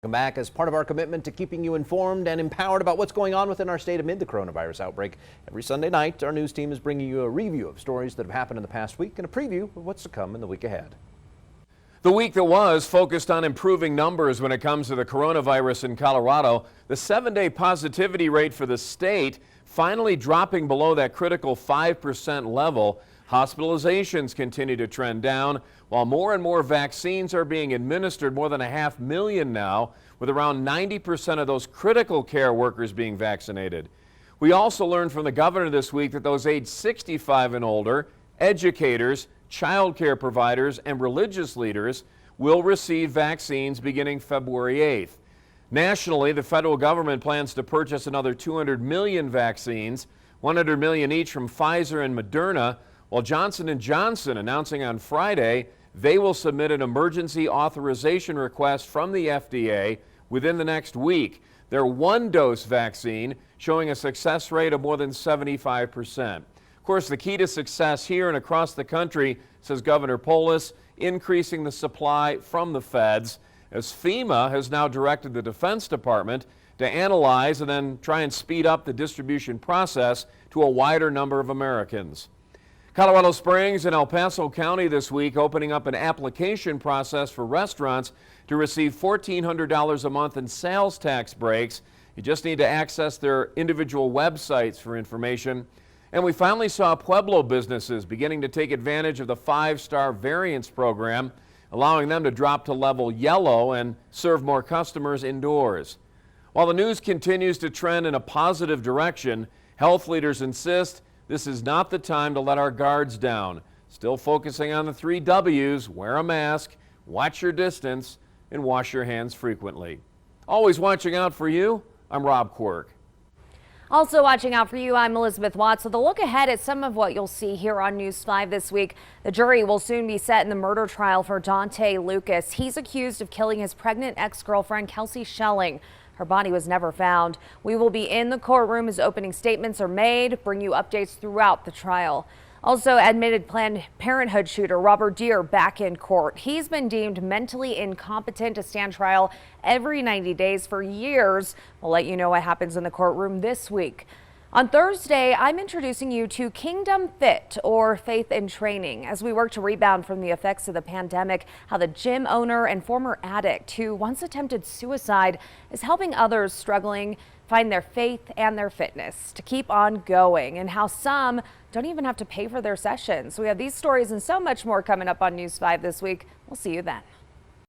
Welcome back. As part of our commitment to keeping you informed and empowered about what's going on within our state amid the coronavirus outbreak, every Sunday night, our news team is bringing you a review of stories that have happened in the past week and a preview of what's to come in the week ahead. The week that was focused on improving numbers when it comes to the coronavirus in Colorado. The 7-day positivity rate for the state finally dropping below that critical 5% level. Hospitalizations continue to trend down, while more and more vaccines are being administered, more than 500,000 now, with around 90% of those critical care workers being vaccinated. We also learned from the governor this week that those aged 65 and older, educators, child care providers, and religious leaders will receive vaccines beginning February 8th. Nationally, the federal government plans to purchase another 200 million vaccines, 100 million each from Pfizer and Moderna, while Johnson & Johnson announcing on Friday they will submit an emergency authorization request from the FDA within the next week. Their one-dose vaccine showing a success rate of more than 75%. Of course, the key to success here and across the country, says Governor Polis, increasing the supply from the feds, as FEMA has now directed the Defense Department to analyze and then try and speed up the distribution process to a wider number of Americans. Colorado Springs and El Paso County this week opening up an application process for restaurants to receive $1,400 a month in sales tax breaks. You just need to access their individual websites for information. And we finally saw Pueblo businesses beginning to take advantage of the 5-star variance program, allowing them to drop to level yellow and serve more customers indoors. While the news continues to trend in a positive direction, health leaders insist this is not the time to let our guards down. Still focusing on the 3 W's, wear a mask, watch your distance, and wash your hands frequently. Always watching out for you, I'm Rob Quirk. Also watching out for you, I'm Elizabeth Watts. So the look ahead at some of what you'll see here on News 5 this week. The jury will soon be set in the murder trial for Dante Lucas. He's accused of killing his pregnant ex-girlfriend, Kelsey Schelling. Her body was never found. We will be in the courtroom as opening statements are made, bring you updates throughout the trial. Also, admitted Planned Parenthood shooter Robert Deere back in court. He's been deemed mentally incompetent to stand trial every 90 days for years. We'll let you know what happens in the courtroom this week. On Thursday, I'm introducing you to Kingdom Fit, or Faith in Training, as we work to rebound from the effects of the pandemic, how the gym owner and former addict who once attempted suicide is helping others struggling find their faith and their fitness to keep on going, and how some don't even have to pay for their sessions. We have these stories and so much more coming up on News 5 this week. We'll see you then.